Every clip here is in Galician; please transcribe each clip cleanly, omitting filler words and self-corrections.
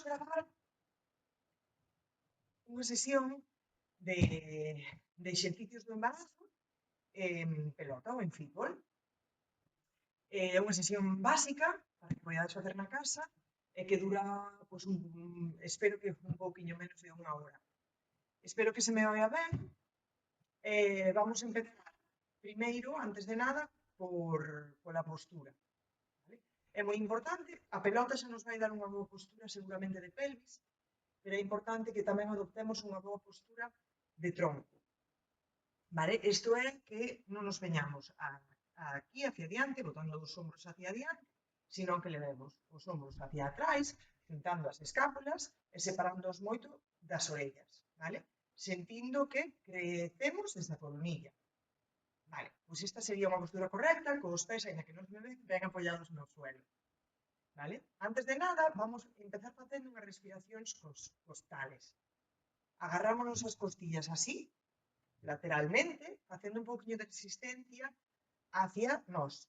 gravar unha sesión de exercicios do embarazo en pelota ou en fútbol. É unha sesión básica para que poidades facer na casa e que dura, pois, espero que un pouquiño menos de unha hora. Espero que se me oia ben. Vamos a empezar primeiro, antes de nada, pola postura. Vale? É moi importante, a pelota xa nos vai dar unha boa postura seguramente de pelvis, pero é importante que tamén adoptemos unha boa postura de tronco. Vale? Isto é que non nos veñamos aquí hacia diante, botando os ombros hacia diante, sino que levemos os ombros hacia atrás, juntando as escápulas e separándoos moito das orellas, vale? Sentindo que crecemos desde a coronilla. Vale, pois esta sería unha postura correcta, cos pés, ainda que non se me ven, ben apoiados no suelo. Vale? Antes de nada, vamos a empezar facendo unhas respiracións costales. Agarrámonos as costillas así, lateralmente, facendo un pouquinho de resistencia hacia nós.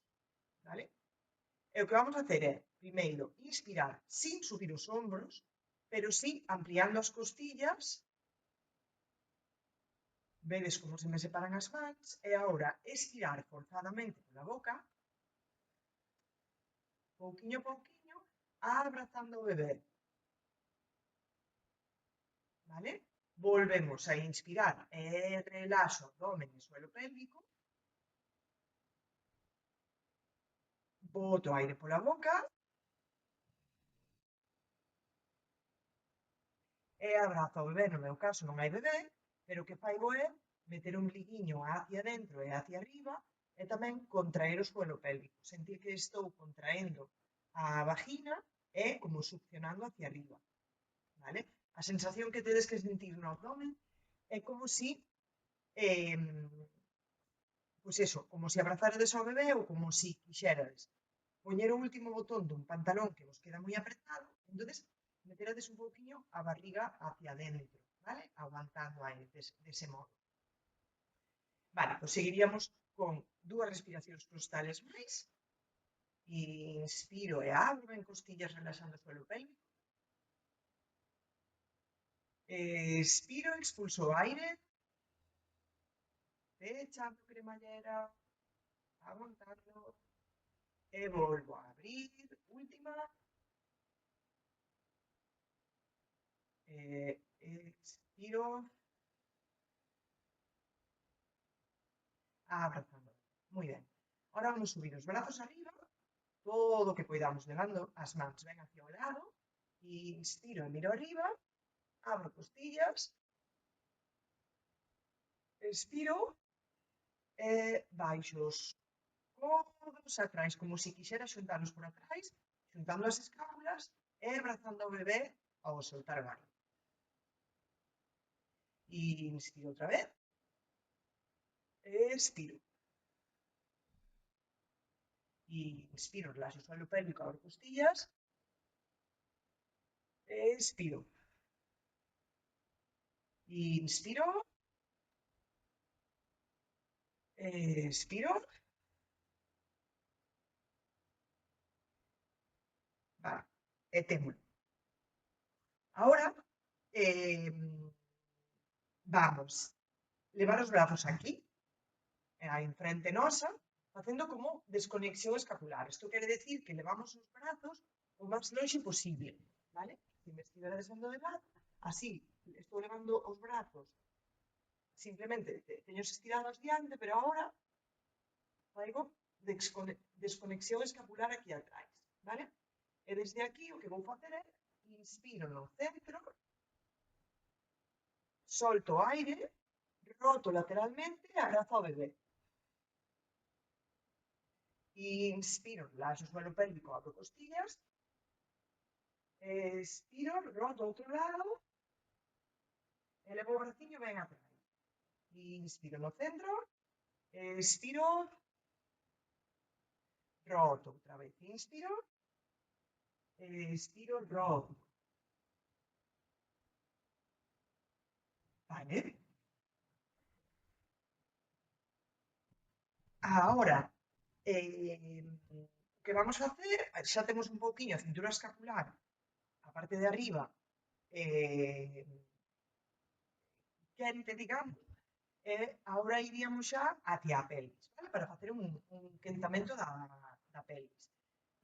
Vale? E o que vamos a hacer é, primeiro, inspirar sin subir os ombros, pero sí ampliando as costillas. Vedes como se me separan as mans. E agora, expirar forzadamente pola boca, pouquiño a pouquiño, abrazando o bebé. Vale? Volvemos a inspirar e relaxo abdomen e suelo pélvico. Boto aire pola boca. E abrazo ao bebé, no meu caso non hai bebé, pero o que faigo é meter un ombliguiño hacia dentro e hacia arriba e tamén contraer o suelo pélvico. Sentir que estou contraendo a vagina e como succionando hacia arriba. Vale? A sensación que tedes que sentir no abdomen é como si pois eso, como se abrazaredes ao bebé ou como si quixerades poñer o último botón dun pantalón que vos queda moi apretado, entonces meterades un pouquiño a barriga hacia dentro, vale? Aguantando aire dese modo. Vale, pois seguiríamos con dúas respiracións costales máis. Inspiro e abro en costillas relaxando o suelo pélvico. Expiro, expulso o aire. Pechando cremallera, aguantando. E volvo a abrir, última. Expiro. Abrazando. Moi ben. Ahora vamos subir os brazos arriba, todo o que poidamos, levando as mans ben hacia o lado. Inspiro e miro arriba, abro costillas. Expiro e baixo os codos atrás, como se quixera xuntarlos por atrás, xuntando as escápulas e abrazando o bebé ao soltar o aire. Inspiro outra vez. Expiro. Inspiro, relaxo o suelo pélvico, abro costillas. Expiro. Inspiro. Expiro. Vale, e témolo. Ahora vamos levar os brazos aquí, en frente nosa, facendo como desconexión escapular. Isto quere decir que levamos os brazos o máis longe posible, vale? Se me estivera descendo de lado, así, estou levando os brazos, simplemente teños estirados diante, pero agora faigo desconexión escapular aquí atrás, vale? E desde aquí o que vou facer é inspiro no centro, solto aire, roto lateralmente e abrazo ao bebé. Inspiro, relaxo o suelo pélvico, abro costillas. Expiro, roto outro lado. E levo o braciño ben atrás. Inspiro no centro. Expiro. Roto outra vez. Inspiro. Expiro, roto. Vale. Ahora, o que vamos a facer, xa temos un pouquiño a cintura escapular a parte de arriba quente, digamos, e agora iríamos xa hacia a pelvis, vale? Para facer un quentamento da pelvis.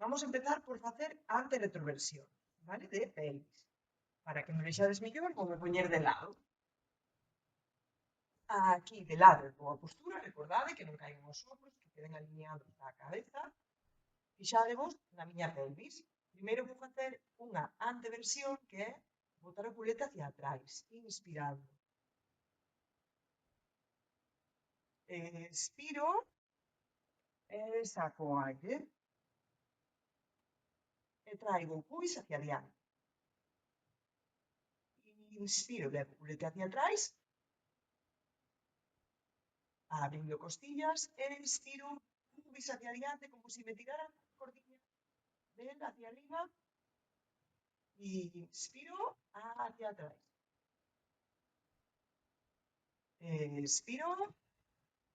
Vamos a empezar por facer anterretroversión, vale? De pelvis. Para que me vexades mellor, vou me poñer de lado. Aquí, de lado, boa postura, recordade que non caigan os ombros, que queden alineados da cabeza. Fixadevos na miña pelvis. Primeiro vou facer unha anteversión, que é botar o culete hacia atrás, inspirando. Expiro e saco o aire e traigo o pubis hacia adiante. Inspiro, levo o culete hacia atrás, abrindo costillas, e expiro, pubis hacia adiante, como se me tirara a cordilla dentro hacia arriba, y inspiro hacia atrás. Expiro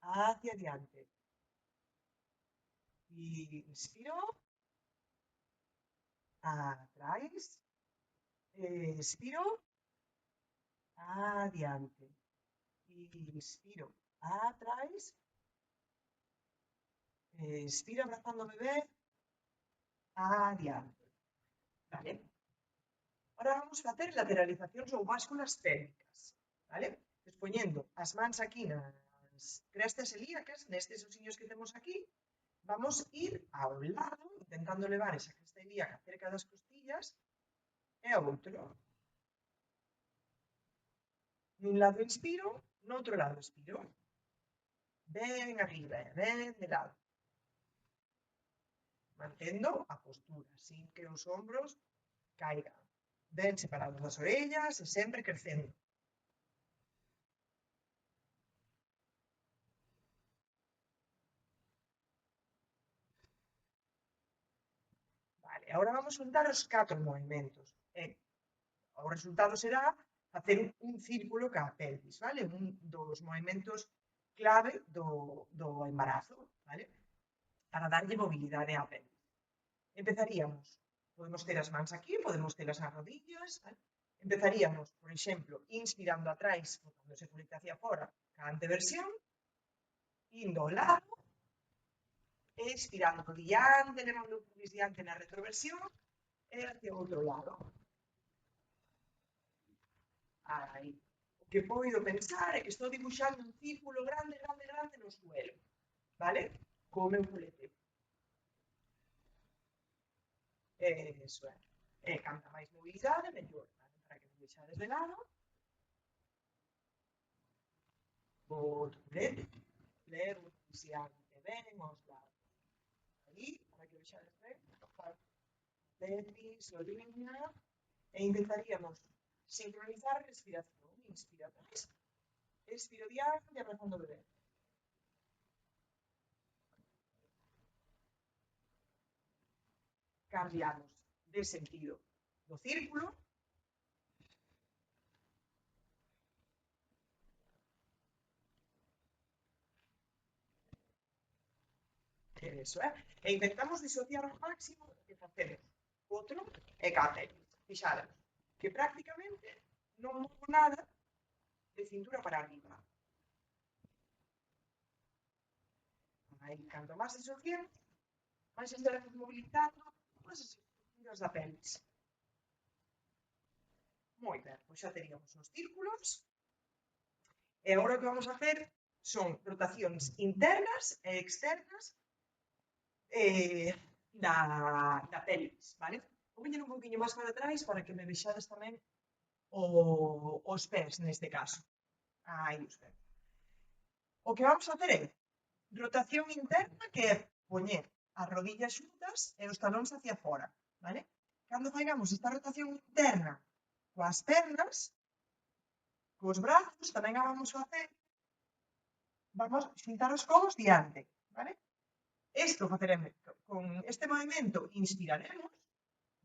hacia adiante. Y inspiro atrás. Expiro adiante. Y inspiro atrás. Expiro abrazando o bebé adiante. Vale? Ahora vamos a facer lateralizacións ou básculas pélvicas. Vale? Poñendo as mans aquí nas crestas ilíacas, nestes osiños que temos aquí, vamos ir ao lado, intentando levar esa cresta ilíaca cerca das costillas, e ao outro. Nun lado inspiro, no outro lado expiro. Ben arriba, ben de lado. Mantendo a postura, sin que os ombros caigan. Ben separados das orellas e sempre crecendo. Vale, agora vamos juntar os 4 movimentos. O resultado será facer un círculo ca pelvis, vale? Un dos movimentos clave do embarazo, vale? Para darlle mobilidade á pelvis. Empezaríamos, podemos ter as mans aquí, podemos telas nas rodillas, vale? Empezaríamos, por exemplo, inspirando atrás, botándose o culete hacia fora, ca anteversión, indo ao lado, expirando diante, levando o pubis diante na retroversión, e hacia o outro lado. Aí. O que poido pensar é que estou dibuixando un círculo grande, grande, grande no suelo, vale? Co meu culete. Eso é. E canta máis mobilidade, mellor, vale? Para que me vexades de lado. Boto o culete, levo diante ben aos lados. Aí, para que vexades ben, pelvis, oriña, e intentaríamos sincronizar a respiración. Inspira atrás, expiro diante, abrazando o bebé. Cambiamos de sentido do círculo. Eso, e intentamos disociar ao máximo que facemos outro e cada fixaros que prácticamente non movo nada de cintura para arriba. Aí, canto máis disociemos, máis estaremos mobilizando todas as estructuras da pelvis. Moi ben, pois xa teríamos os círculos. E agora o que vamos a facer son rotacións internas e externas da pelvis, vale? Vou venir un poquinho máis para atrás para que me vexades tamén os pés neste caso. Aí os pés. O que vamos a facer é rotación interna, que é poñer as rodillas xuntas e os talóns hacia fora, vale? Cando faigamos esta rotación interna coas pernas, cos brazos, tamén a vamos facer, vamos xuntar os codos diante, vale? Isto faceremos con este movimento, inspiraremos,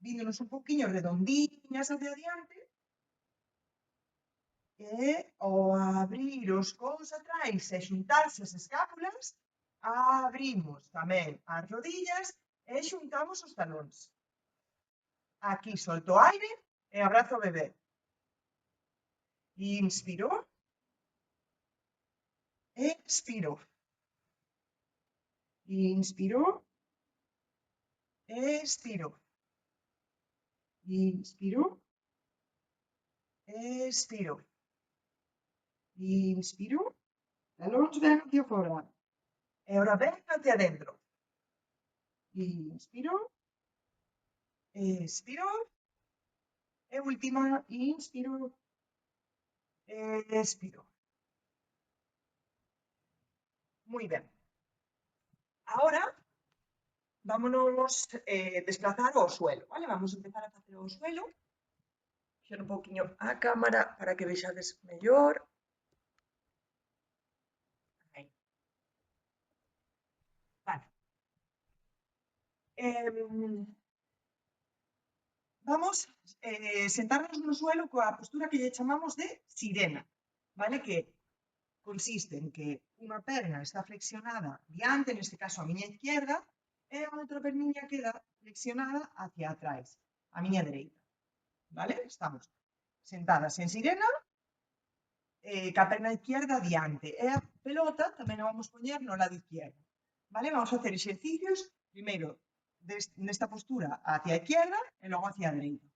víndonos un poquinho redondiñas hacia adiante, e ao abrir os codos atrás e xuntarse as escápulas, abrimos tamén as rodillas e xuntamos os talóns. Aquí solto aire e abrazo bebé. Inspiro, expiro. Inspiro, expiro. Inspiro, expiro. Inspiro, la lunge ven hacia afuera. E ora ven hacia adentro. Inspiro, expiro. E última, inspiro, expiro. Muy bien. Ahora vámonos desplazar ao suelo, vale? Vamos a empezar a facer o suelo. Xero un pouquiño a cámara para que vexades mellor. Aí. Vale. Vamos sentarnos no suelo coa postura que lle chamamos de sirena, vale? Que consiste en que unha perna está flexionada diante, neste caso a miña izquierda, e a outra perniña queda flexionada hacia atrás, a miña dereita, vale? Estamos sentadas en sirena, ca perna izquierda diante, e a pelota tamén a vamos poñer no lado izquierdo, vale? Vamos a facer exercicios, primeiro, nesta postura hacia a izquierda e logo hacia a dereita.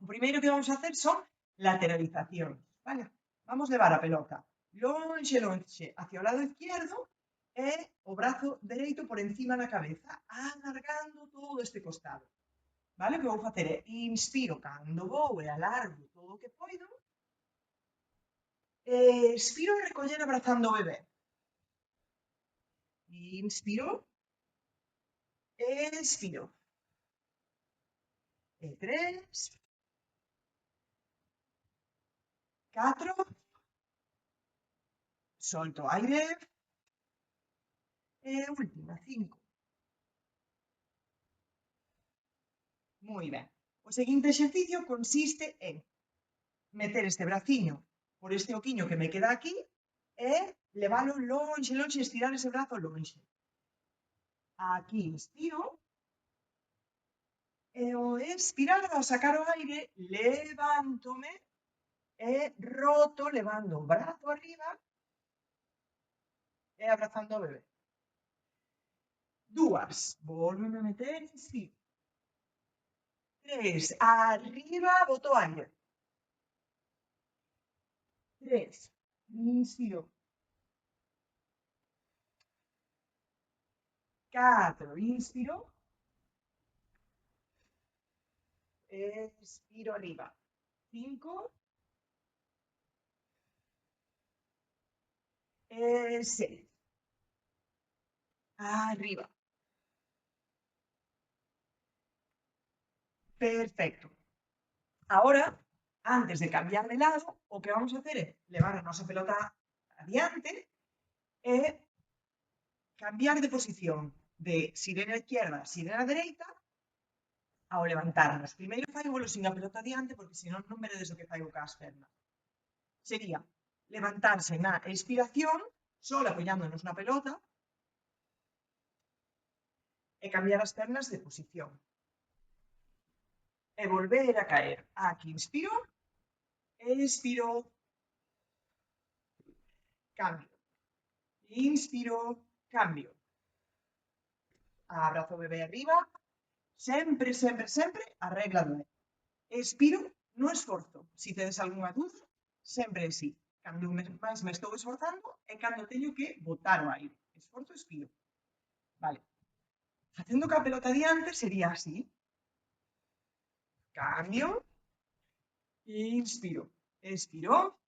O primeiro que vamos a hacer son lateralizacións, vale? Vamos levar a pelota lonxe, lonxe, hacia o lado izquierdo e o brazo dereito por encima da cabeza, alargando todo este costado. Vale? O que vou facer é inspiro cando vou e alargo todo o que poido. Expiro e recoller abrazando o bebé. Inspiro. Expiro. E 3. 4. Solto aire. E última, 5. Moi ben. O seguinte exercicio consiste en meter este braciño por este oquiño que me queda aquí e leválo lonxe, lonxe, estirar ese brazo lonxe. Aquí inspiro e ao expirar, ao sacar o aire, levántome e roto levando o brazo arriba e abrazando o bebé. 2, volveme a meter, inspiro. 3, arriba, boto aire. 3, inspiro. 4, inspiro. Expiro arriba. 5. 6. Arriba. Perfecto. Ahora, antes de cambiar de lado, o que vamos a hacer é levar a nosa pelota adiante e cambiar de posición de sirena izquierda a sirena dereita ao levantarnos. Primeiro faigolo sin a pelota adiante porque senón non veredes o que faigo cas pernas. Sería levantarse na expiración, só apoyándonos na pelota e cambiar as pernas de posición. E volver a caer. Aquí inspiro, expiro, cambio. Inspiro, cambio. Abrazo bebé arriba. Sempre, sempre, sempre a regla do expiro, no esforzo. Si tedes algunha dúda, sempre é si. Cando máis me estou esforzando é cando teño que botar o aire. Esforzo, expiro. Vale. Facendo ca pelota adiante sería así. Cambio. Inspiro. Expiro.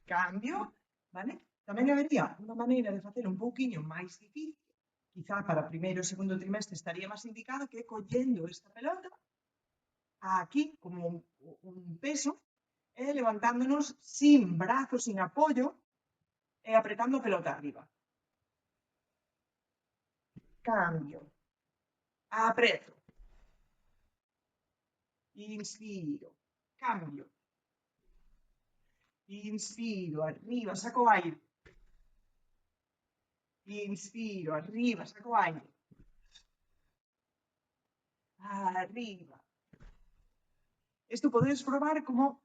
Cambio. Vale? Tamén habería unha maneira de facer un pouquiño máis difícil. Quizá para primeiro e segundo trimestre estaría máis indicado que collendo esta pelota aquí como un peso e levantándonos sin brazos, sin apoio e apretando a pelota arriba. Cambio. Apreto. Inspiro. Cambio. Inspiro, arriba, saco aire. Inspiro, arriba, saco aire. Arriba. Isto podedes probar como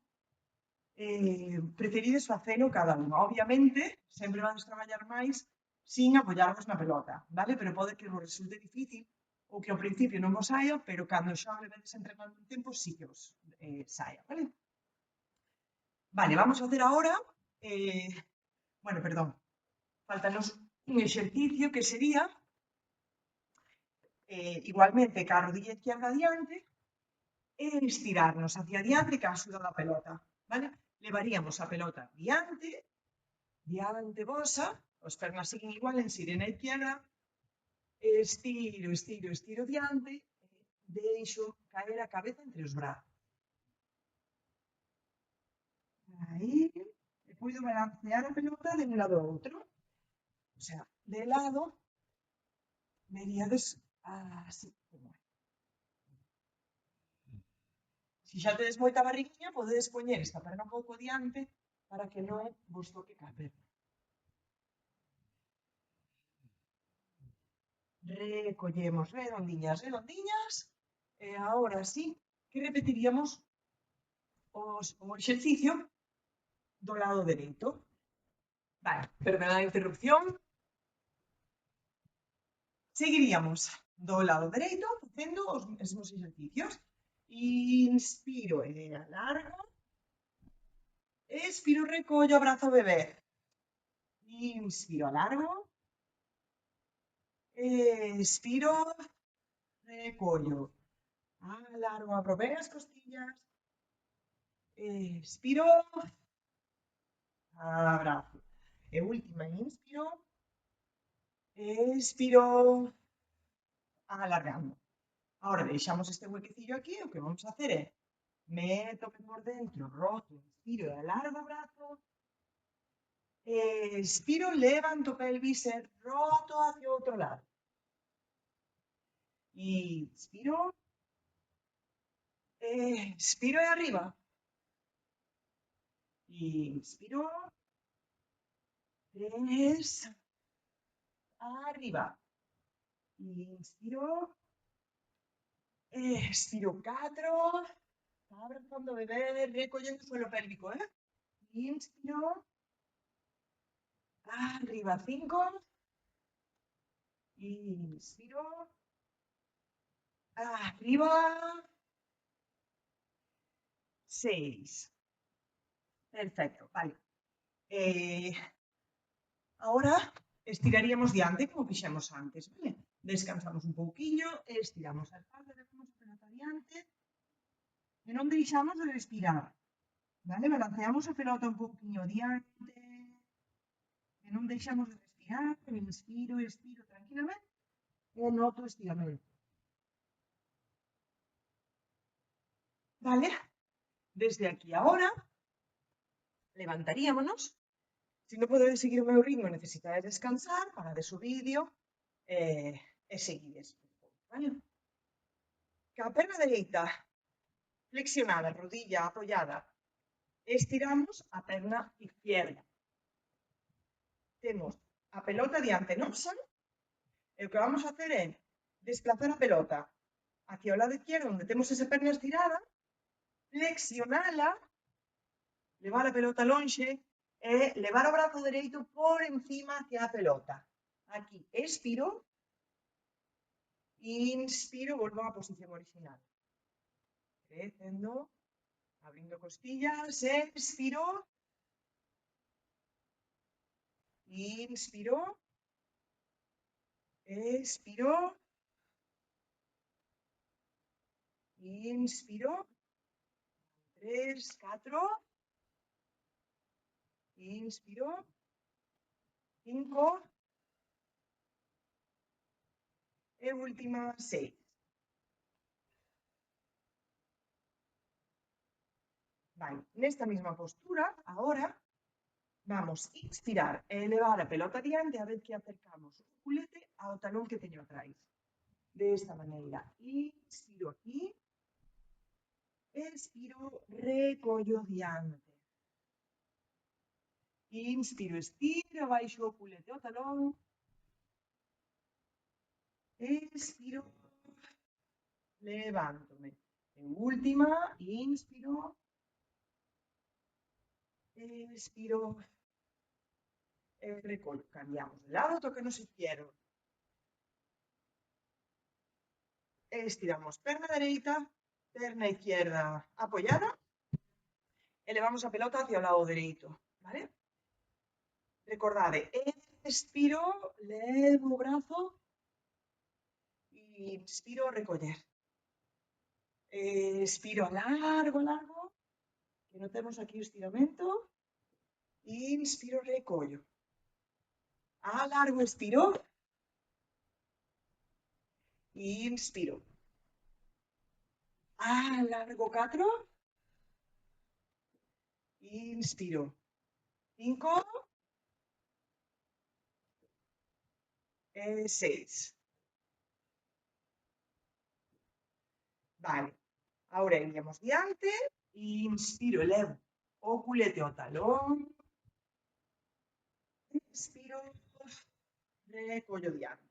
preferides facelo cada unha. Obviamente, sempre vades traballar máis sin apoyarvos na pelota, vale? Pero pode que vos resulte difícil ou que ao principio non vos saia, pero cando xa o levedes entrenando un tempo sí que vos saia, vale? Vale, vamos a facer agora, bueno, perdón, faltanos un exercicio que sería igualmente ca rodilla izquierda adiante e estirarnos hacia adiante ca axuda da pelota, vale? Levaríamos a pelota diante vosa, as pernas siguen igual en sirena izquierda, estiro, estiro, estiro diante, deixo caer a cabeza entre os brazos. Aí, e poido balancear a pelota de un lado ao outro. O sea, de lado, veríades así como é. Se xa tedes moita barriguinha, podedes poñer esta perna un pouco diante para que non vos toque ca perna. Recollemos redondiñas, redondiñas. E agora sí que repetiríamos o exercicio do lado dereito. Vale, perdona a interrupción. Seguiríamos do lado dereito facendo os mesmos exercicios. Inspiro e alargo. Expiro, recollo, abrazo bebé. Inspiro, alargo. Expiro, recollo. Alargo, abro ben as costillas. Expiro, abrazo. E última, inspiro. Expiro, alargando. Ahora deixamos este huequecillo aquí, o que vamos a hacer é meto por dentro, roto, inspiro e alargo o brazo. Expiro, levanto pelvis e roto hacia o outro lado. Inspiro. Expiro e arriba. Inspiro. 3. Arriba. Inspiro. Expiro 4. Abrazando bebé, recollendo o suelo pélvico, Inspiro. Arriba 5. Inspiro. Arriba. 6. Perfecto, vale. Ahora estiraríamos diante, como fixemos antes, vale? Descansamos un pouquiño, estiramos a espalda, dejamos a pelota diante e non deixamos de respirar, vale? Balanceamos a pelota un pouquiño diante e non deixamos de respirar, inspiro, expiro tranquilamente e noto o estiramento. Vale? Desde aquí agora levantaríamonos. Se non podedes seguir o meu ritmo e necesitades descansar, parades o vídeo e seguides. Vale? Ca perna dereita flexionada, rodilla apoyada, estiramos a perna izquierda. Temos a pelota diante nosa e o que vamos a hacer é desplazar a pelota hacia o lado izquierdo onde temos esa perna estirada, flexionala, levar a pelota lonxe e levar o brazo dereito por encima hacia a pelota. Aquí expiro, inspiro, volvo á posición original. Crecendo, abrindo costillas, expiro, inspiro, expiro, inspiro, 3, 4, inspiro, 5 e última 6. Vale, nesta mesma postura, agora vamos inspirar e elevar a pelota diante a vez que acercamos o culete ao talón que teño atrás. De esta maneira, inspiro aquí, expiro, recollo diante. Inspiro, estiro, baixo o culete ao talón. Expiro, levántome. Última, inspiro, expiro, recollo. Cambiamos de lado, toquenos izquierdo. Estiramos perna derecha, perna izquierda apoyada. Elevamos a pelota hacia el lado derecho, ¿vale? Recordad, expiro, levo o brazo, inspiro, recoller. Expiro, largo, que notemos aquí o estiramento. Inspiro, recollo. Alargo, expiro. Inspiro. Alargo, 4. Inspiro. 5. 6. Vale. Ahora iríamos diante. Inspiro, elevo o culete o talón. Expiro, recollo diante.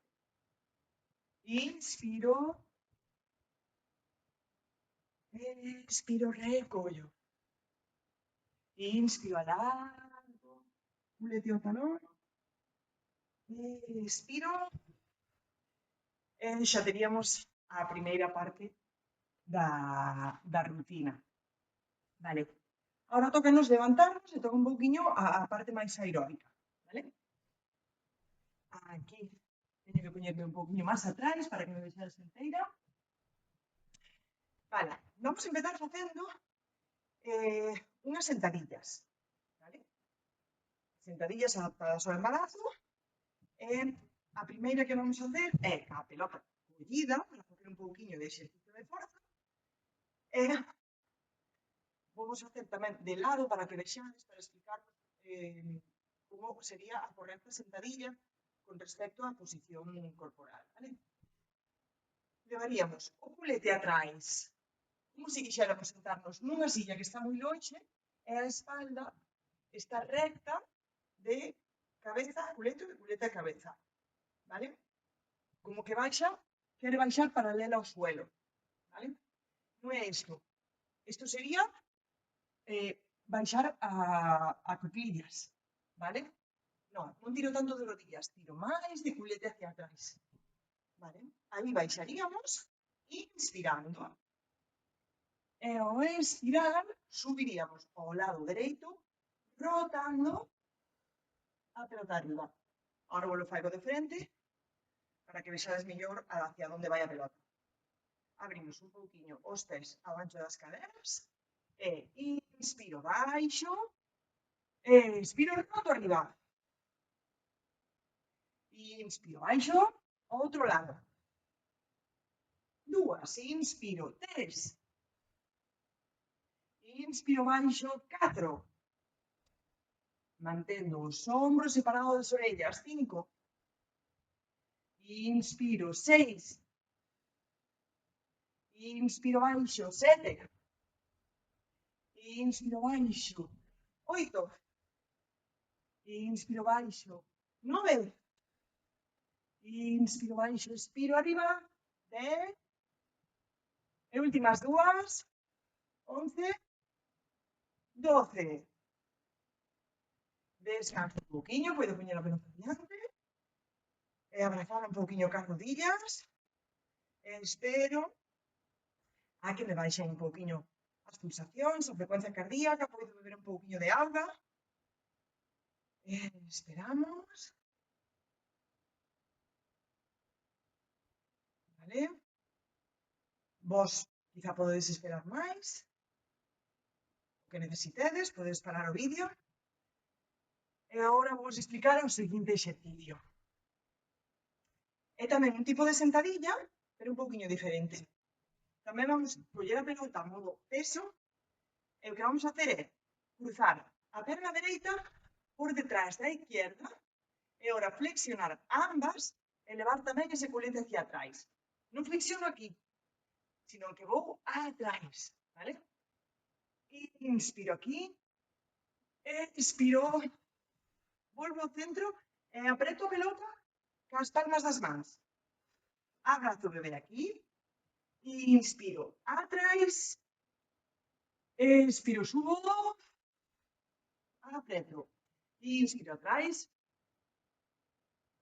Inspiro, expiro, recollo. Inspiro, alargo, culete o talón. Expiro. Xa teríamos a primeira parte da rutina. Vale. Ahora toca-nos levantarnos e toca un pouquiño a parte máis aeróbica. Vale? Aquí teño que poñerme un pouquiño máis atrás para que me vexades enteira. Vale. Vamos a empezar facendo unhas sentadillas. Vale? Sentadillas adaptadas ao embarazo. A primeira que vamos a hacer é a pelota collida, para facer un pouquiño de exercicio de forza. Vamos a hacer tamén de lado para que vexades, para explicar como sería a correcta sentadilla con respecto á posición corporal. Vale? Levaríamos o culete atrás, como se quixéramos sentarnos nunha silla que está moi lonxe, e a espalda está recta de cabeza a culete e culete a cabeza. Vale? Como que baixa, quere baixar paralela ao suelo. Vale? Non é isto. Isto sería baixar a cuclillas. Vale? Non tiro tanto de rodillas, tiro máis de culete hacia atrás. Vale? Aí baixaríamos, inspirando. E ao expirar, subiríamos ao lado dereito, rotando a pelota arriba. Ahora vos lo faigo de frente, para que vexades mellor hacia onde vai a pelota. Abrimos un pouquiño os pés ao ancho das caderas, e inspiro baixo, expiro roto arriba. Inspiro baixo, outro lado. 2, inspiro, 3. Inspiro baixo, 4. Mantendo os ombros separados das orellas, 5. Inspiro, 6. Inspiro baixo, 7. Inspiro baixo, 8. Inspiro baixo, 9. Inspiro baixo, expiro arriba, 10. E últimas 2, 11, 12. Descanso un pouquiño, podo poñer a pelota diante. E abrazar un pouquiño cas rodillas. Espero a que me baixen un pouquiño as pulsacións, a frecuencia cardíaca, podo beber un pouquiño de auga. Esperamos. Vale? Vos quizá podedes esperar máis. O que necesitedes, podedes parar o vídeo. E agora vos explicar o seguinte exercicio. É tamén un tipo de sentadilla, pero un pouquiño diferente. Tamén vamos a coller a pelota a modo peso, e o que vamos a hacer é cruzar a perna dereita por detrás da izquierda e agora flexionar ambas e levar tamén ese culete hacia atrás. Non flexiono aquí, sino que vou atrás, vale? Inspiro aquí, expiro, volvo ao centro e apreto a pelota cas palmas das mans. Abrazo o bebé aquí, Inspiro atrás, expiro, subo, apreto. Inspiro atrás,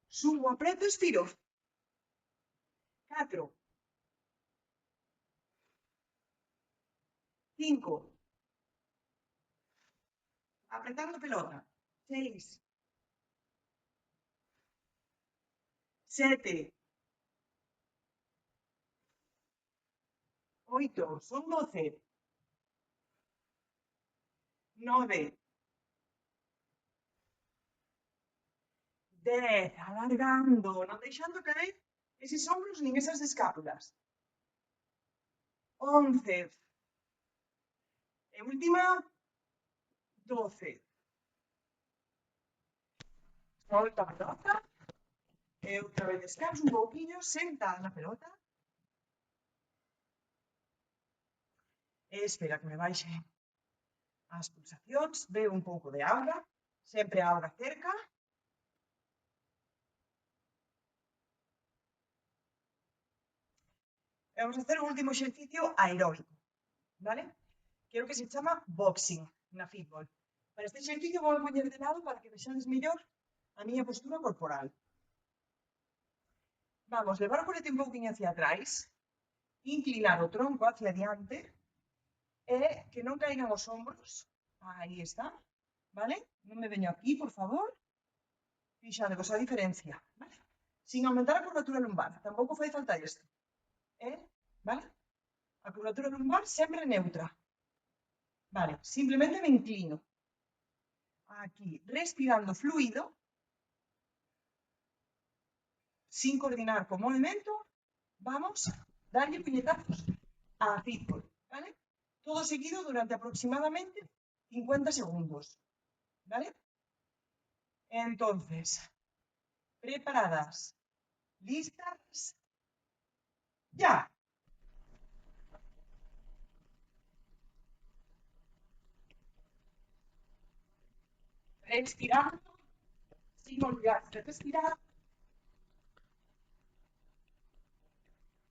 subo, apreto, expiro. 4, 5, apretando pelota. 6, 7, 8, son 12, 9, 10, alargando, non deixando caer eses ombros nin esas escápulas. 11, e última, 12. Solta a pelota. E outra vez descanso un pouquiño, sentada na pelota. E espera que me baixe as pulsacións, bebo un pouco de auga, sempre auga cerca. E vamos a hacer un último exercicio aeróbico, vale? Que é o que se chama boxing na fútbol. Para este exercicio vou poñer de lado para que vexades mellor a miña postura corporal. Vamos levar o colete un pouquinho hacia atrás, inclinar o tronco hacia adiante e que non caigan os ombros. Aí está, vale? Non me veño aquí, por favor. Fixadevos a diferencia, vale? Sin aumentar a curvatura lumbar, tampouco fai falta isto. Vale? A curvatura lumbar sempre neutra. Vale, simplemente me inclino. Aquí, respirando fluido, sin coordinar con movimiento, vamos a darle puñetazos a fútbol, ¿vale? Todo seguido durante aproximadamente 50 segundos, ¿vale? Entonces, preparadas, listas, ya. Respirando, sin olvidar de respirar.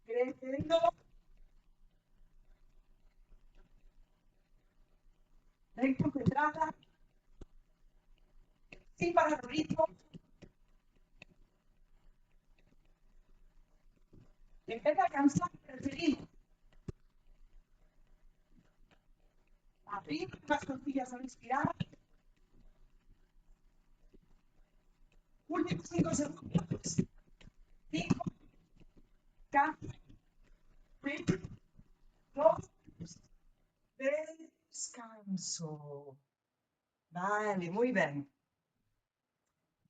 Creciendo. Ven concentrada. Sin parar el ritmo. Empieza a cansar el ritmo. Abrir las costillas al respirar. Últimos 5 segundos. 5, 4, 3, 2, descanso. Vale, muy bien.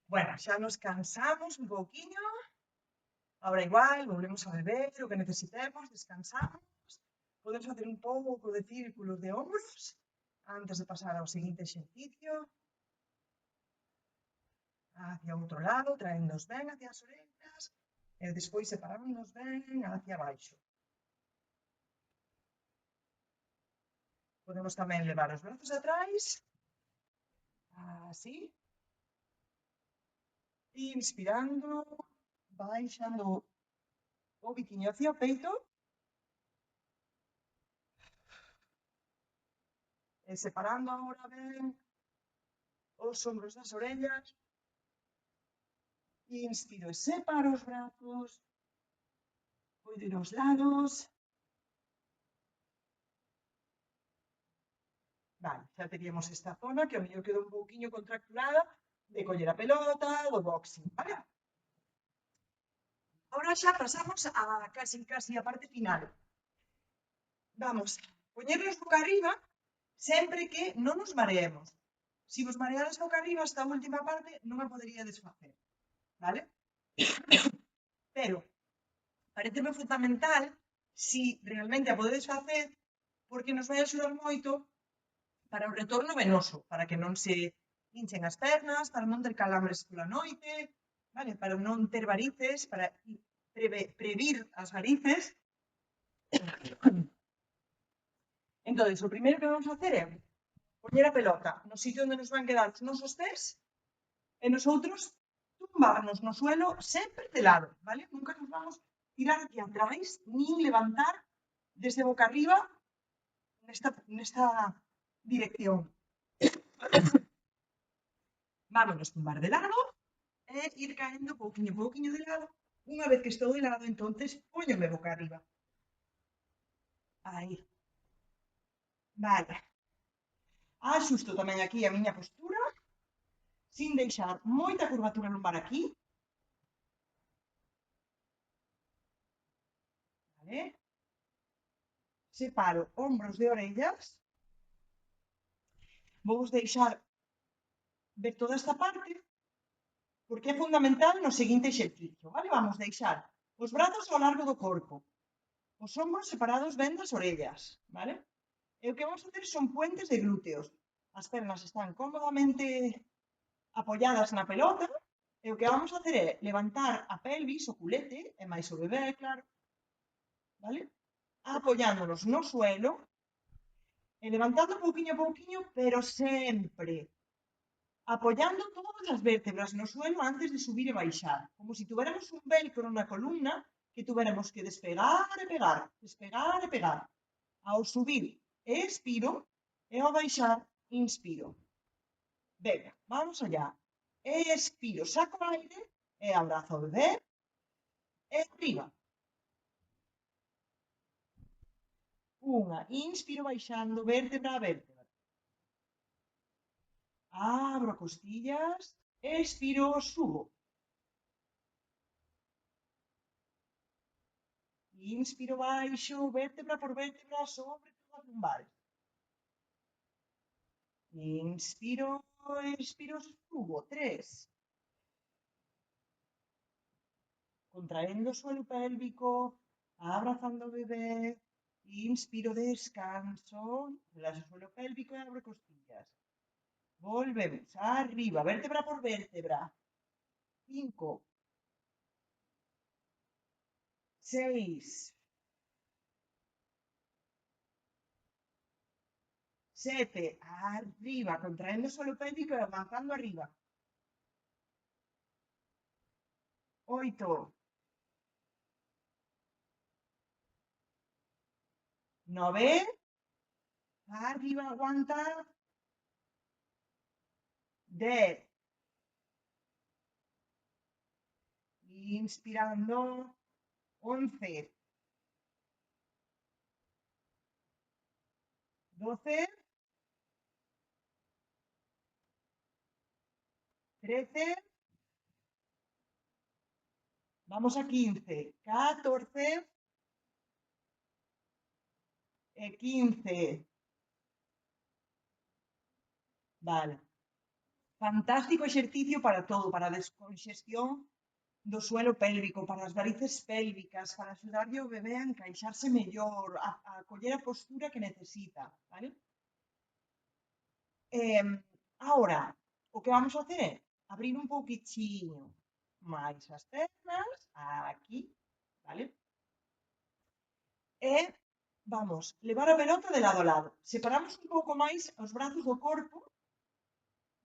Bueno, ya nos cansamos un poquillo. Ahora igual, volvemos a beber lo que necesitemos, descansamos. Podemos hacer un pouco de círculos de hombros antes de pasar ao seguinte exercicio. Hacia outro lado, traendos ben hacia as orellas e despois separándonos ben hacia abaixo. Podemos tamén levar os brazos atrás, así. Inspirando, baixando o biquiño hacia o peito. E separando agora ben os ombros das orellas. Inspiro e separo os brazos. Podo ir aos lados. Vale, xa teríamos esta zona que ao mellor quedou un pouquiño contracturada de coller a pelota, do boxing, vale? Ahora xa pasamos a casi a parte final. Vamos, poñernos boca arriba sempre que non nos mareemos. Si vos mareades boca arriba, esta última parte non a podería desfacer, vale? Pero pareceme fundamental si realmente a podedes facer porque nos vai axudar moito para o retorno venoso, para que non se hinchen as pernas, para non ter calambres pola noite, vale? Para non ter varices, para previr as varices. Entón, o primeiro que vamos a hacer é poñer a pelota no sitio onde nos van quedar os nosos pés e nosotros tumbarnos no suelo sempre de lado, vale? Nunca nos vamos tirar hacia atrás nin levantar desde boca arriba nesta dirección. Vámonos tumbar de lado e ir caendo pouquiño de lado. Unha vez que estou de lado, entonces póñome boca arriba. Aí. Vale. Axusto tamén aquí a miña postura, sin deixar moita curvatura lumbar aquí. Vale. Separo hombros de orellas. Vou deixar ver toda esta parte, porque é fundamental no seguinte exercicio, vale? Vamos deixar os brazos ao largo do corpo, os hombros separados ben das orellas, vale? E o que vamos a facer son puentes de glúteos. As pernas están cómodamente apoyadas na pelota, e o que vamos a facer é levantar a pelvis, o culete, e máis o bebé, claro, vale? Apoyándonos no suelo, e levantando pouquiño a pouquiño, pero sempre apoyando todas as vértebras no suelo antes de subir e baixar, como se tuviéramos un velcro na columna que tuviéramos que despegar e pegar, despegar e pegar. Ao subir, expiro, e ao baixar, inspiro. Venga, vamos allá. Expiro, saco aire, e abrazo ao bebé, e arriba. Unha, inspiro baixando vértebra a vértebra. Abro costillas, expiro, subo. Inspiro baixo, vértebra por vértebra, sobre todas as lumbares. Inspiro, expiro, subo. 3. Contraendo o suelo pélvico, abrazando o bebé. Inspiro, descanso. Relaxo o suelo pélvico e abro costillas. Volvemos arriba, vértebra por vértebra. 5. 6. 7. Arriba, contraendo o suelo pélvico e avanzando arriba. 8. 9. Arriba, aguanta. 10. Inspirando. 11. 12. 13. Vamos a 15. 14. 15. Vale. Fantástico exercicio para todo, para a descongestión do suelo pélvico, para as varices pélvicas, para axudarlle ao bebé a encaixarse mellor, a coller a postura que necesita, vale? Ahora, o que vamos a hacer é abrir un pouquichiño máis as pernas, aquí, vale? E vamos levar a pelota de lado a lado. Separamos un pouco máis os brazos do corpo,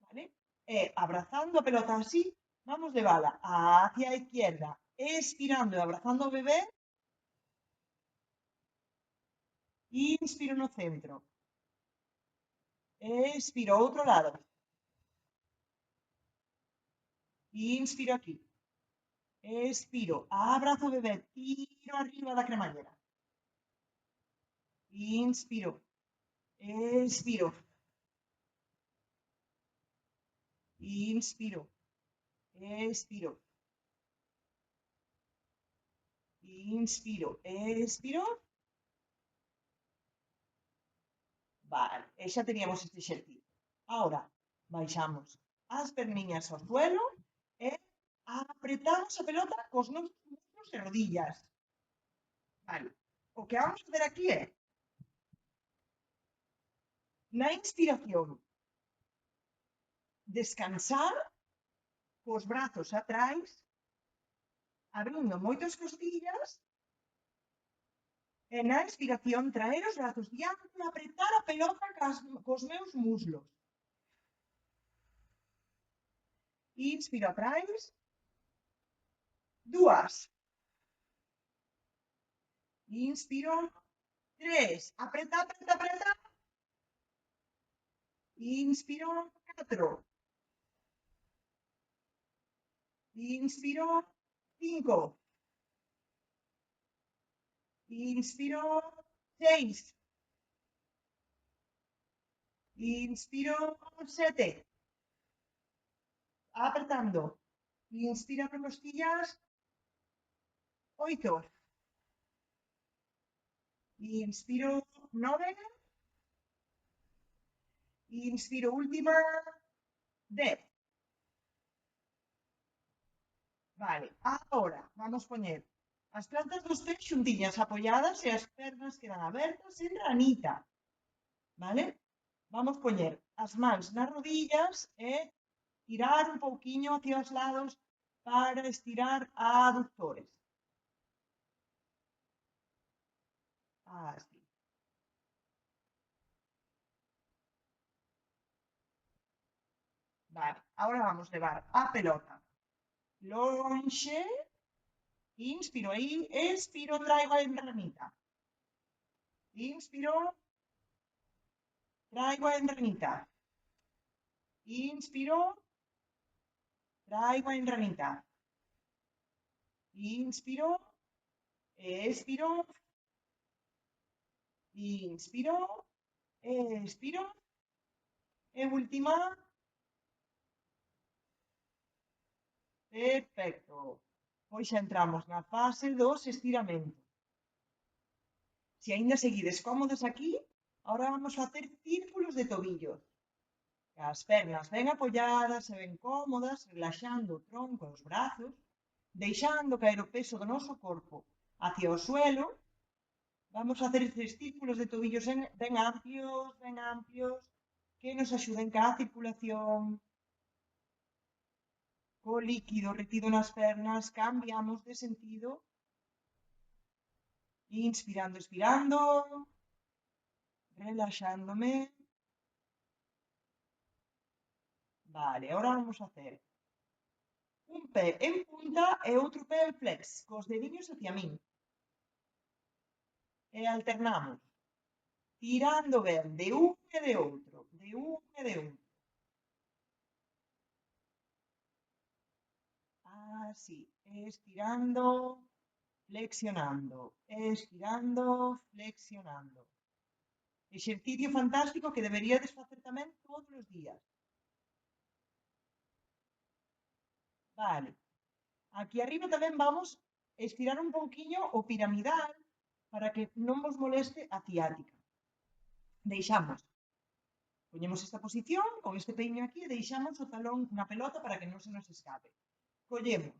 vale? E abrazando a pelota así, vamos levala hacia a izquierda, expirando e abrazando o bebé. Inspiro no centro. Expiro outro lado. Inspiro aquí. Expiro, abrazo o bebé, tiro arriba da cremallera. Inspiro. Expiro. Inspiro. Expiro. Inspiro. Expiro. Vale, e xa teníamos este exercicio. Ahora, baixamos as perniñas ao suelo e apretamos a pelota cos nosos muslos e rodillas. Vale, o que vamos a facer aquí é, na inspiración, descansar cos brazos atrás, abrindo moitas costillas, e na expiración traer os brazos diante e apretar a pelota cos meus muslos. Inspiro atrás. 2. Inspiro. 3, apreta, apreta, apreta. Inspiro, 4. Inspiro, 5. Inspiro, 6. Inspiro, 7. Apretando. Inspira por costillas, 8. Inspiro, 9. Inspiro, última, 10. Vale, ahora vamos a poner as plantas dos pés xuntiñas apoyadas e as pernas quedan abertas en ranita, vale? Vamos a poner as mans nas rodillas e tirar un pouquiño hacia os lados para estirar a aductores. Así. Vale, ahora vamos a levar a pelota lonxe, inspiro aí, expiro, traigo en ranita. Inspiro, traigo en ranita. Inspiro, traigo en ranita. Inspiro, expiro, inspiro, expiro. E última. Perfecto. Pois xa entramos na fase dos estiramentos. Se aínda seguides cómodas aquí, ahora vamos a facer círculos de tobillos. As pernas ben apoyadas e ben cómodas, relaxando o tronco e os brazos, deixando caer o peso do noso corpo hacia o suelo. Vamos a facer estes círculos de tobillos ben amplios, que nos axuden ca circulación. Co líquido retido nas pernas, cambiamos de sentido. Inspirando, expirando. Relaxándome. Vale, ahora vamos a hacer un pé en punta e outro pé en flex, cos dediños hacia min. E alternamos. Tirando ben de un e de outro, de un e de outro. Así, estirando, flexionando, estirando, flexionando. Exercicio fantástico que deberíades facer tamén todos os días. Vale. Aquí arriba tamén vamos a estirar un pouquiño o piramidal para que non vos moleste a ciática. Deixamos. Poñemos esta posición con este peíño aquí e deixamos o talón na pelota para que non se nos escape. Collemos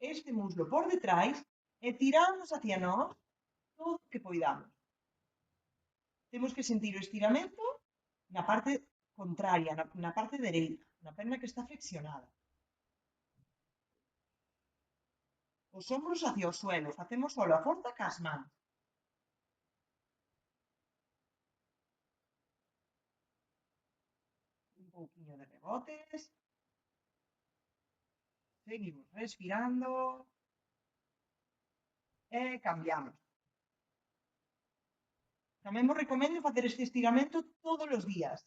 este muslo por detrás e tiramos hacia nós todo o que poidamos. Temos que sentir o estiramento na parte contraria, na parte dereita, na perna que está flexionada. Os ombros hacia o suelo, facemos solo a forza cas mans. Un pouquiño de rebotes. Seguimos respirando. E cambiamos. Tamén vos recomendo facer este estiramento todos os días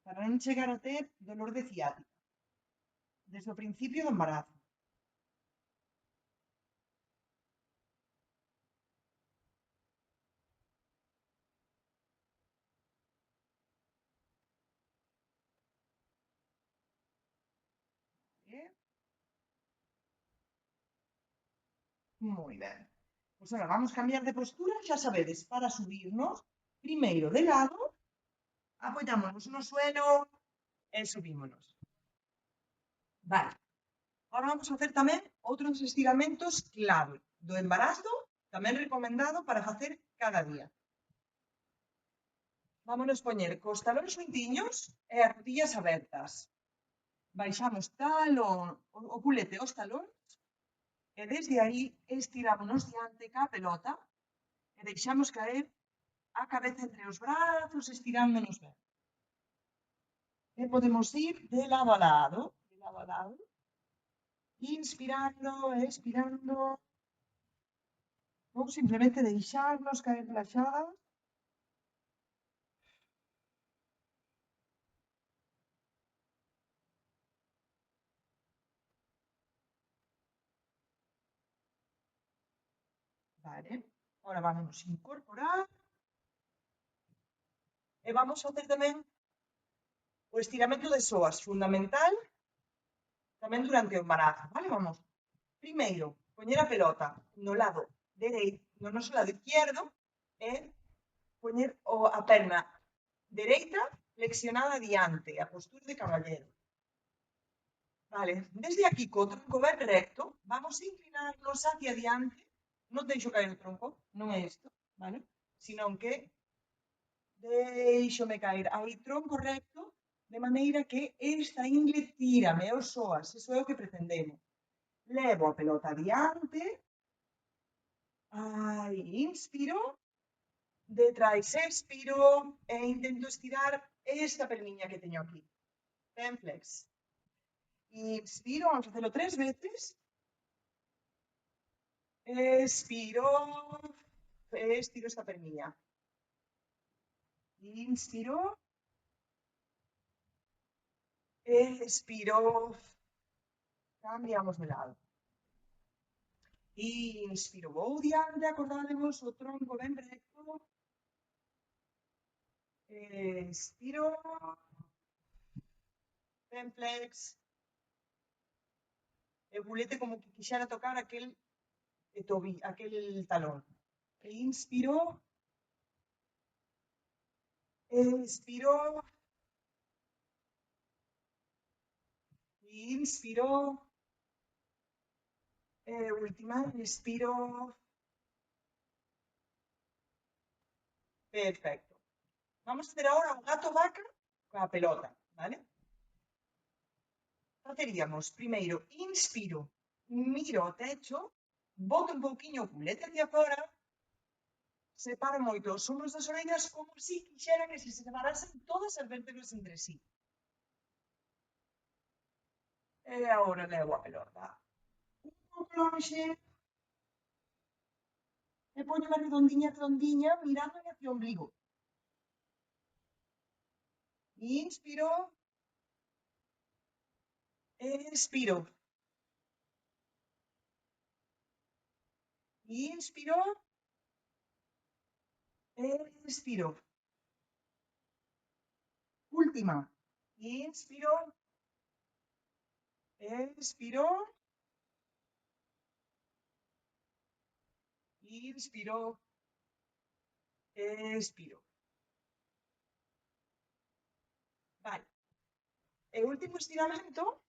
para non chegar a ter dolor de ciática desde o principio do embarazo. Moi ben. Pois agora vamos cambiar de postura, xa sabedes, para subirnos, primeiro de lado, apoiámonos no suelo e subímonos. Vale. Agora vamos a facer tamén outros estiramentos clave do embarazo, tamén recomendado para facer cada día. Vámonos poñer cos talóns xuntiños e as rodillas abertas. Baixamos talón, o culete aos talóns e desde aí estirámonos diante ca pelota e deixamos caer a cabeza entre os brazos, estirándonos ben. E podemos ir de lado a lado, inspirando, expirando. Vou simplemente deixarnos caer relaxadas. Vale. Ahora vamos a incorporar. E vamos facer tamén o estiramento de psoas, fundamental tamén durante o embarazo, vale? Vamos. Primeiro, poñer a pelota no lado dereito, no noso lado izquierdo e poñer a perna dereita flexionada adiante, a postura de caballero. Vale, desde aquí co tronco ben recto, vamos a inclinarnos hacia adiante, non deixo caer o tronco, non é isto, vale? Senón que deixome caer ao tronco recto de maneira que esta ingle tírame os psoas, iso é o que pretendemos. Levo a pelota adiante, ai, inspiro, detrás expiro e intento estirar esta perniña que teño aquí. Ben flex. Inspiro, vamos a facelo 3 veces. Expiro, estiro esta perniña. Inspiro, expiro, cambiamos de lado. Inspiro, vou diante, acordadevos o tronco ben recto. Expiro, ben flex. E o culete como que quixera tocar aquel talón. Inspiro, expiro, inspiro, última, expiro. Perfecto. Vamos a hacer ahora un gato vaca con la pelota, ¿vale? Faceríamos primeiro, inspiro, miro o techo, boto un pouquiño o culete hacia fora, separo moito os ombros das orellas como se quixera que se separasen todas as vértebras entre sí. E agora levo a pelota un pouco lonxe e poño redondiña, mirando hacia o ombligo. Inspiro, expiro. Inspiro, expiro. Última. Inspiro, expiro. Inspiro, expiro. Vale. El último estiramento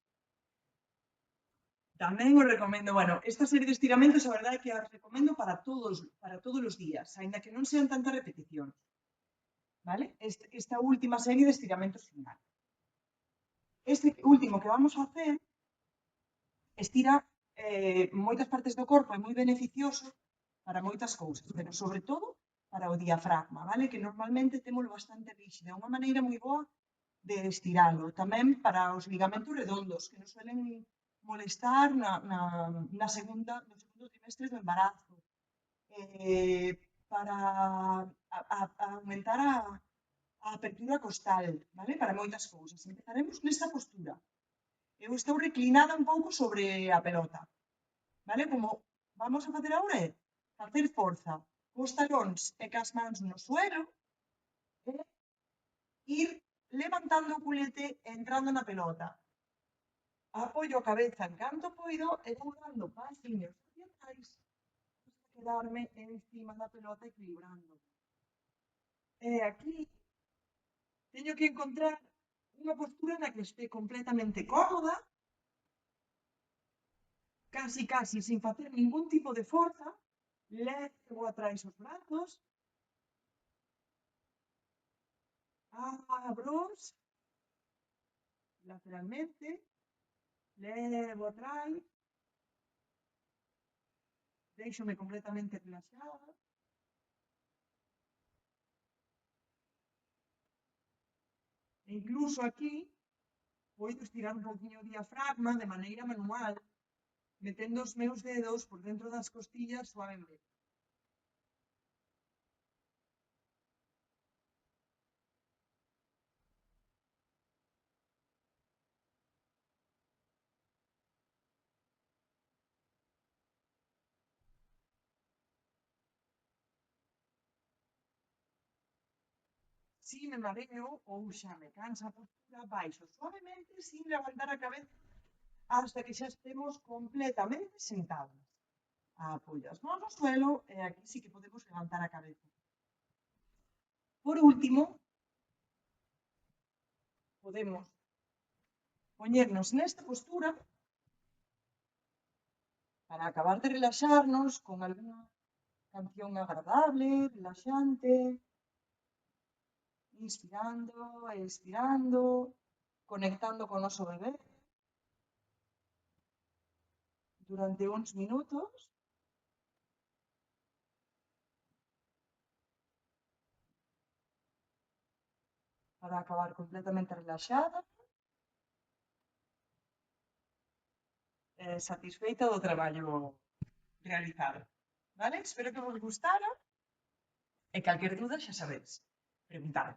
tamén os recomendo, bueno, esta serie de estiramentos a verdade é que os recomendo para todos os días, aínda que non sean tantas repeticións. Vale? Esta última serie de estiramentos final. Este último que vamos a facer estira moitas partes do corpo, é moi beneficioso para moitas cousas, pero sobre todo para o diafragma, vale? Que normalmente temos bastante rígido, é unha maneira moi boa de estiralo. Tamén para os ligamentos redondos, que nos suelen molestar no segundo trimestre do embarazo. Para aumentar a apertura costal, vale? Para moitas cousas. Empezaremos nesta postura. Eu estou reclinada un pouco sobre a pelota, vale? Como vamos a facer agora é facer forza cos talóns e cas mans no suelo e ir levantando o culete e entrando na pelota. Apoio a cabeza en canto poido e vou dando pasiños hacia atrás hasta quedarme encima da pelota equilibrando. E aquí teño que encontrar unha postura na que este completamente cómoda, casi sin facer ningún tipo de forza, levo atrás os brazos, abros lateralmente, levo atrás, deixome completamente relaxada. E incluso aquí podo estirar un pouquinho o diafragma de maneira manual, metendo os meus dedos por dentro das costillas suavemente. Si me mareo ou xa me cansa a postura, baixo suavemente sin levantar a cabeza hasta que xa estemos completamente sentados. Apoio as mãos no suelo e aquí sí que podemos levantar a cabeza. Por último, podemos poñernos nesta postura para acabar de relaxarnos con algunha canción agradable, relaxante, inspirando e expirando, conectando con o noso bebé durante uns minutos. Para acabar completamente relaxada e satisfeita do traballo realizado. Vale? Espero que vos gustara e calquer duda xa sabedes, preguntade.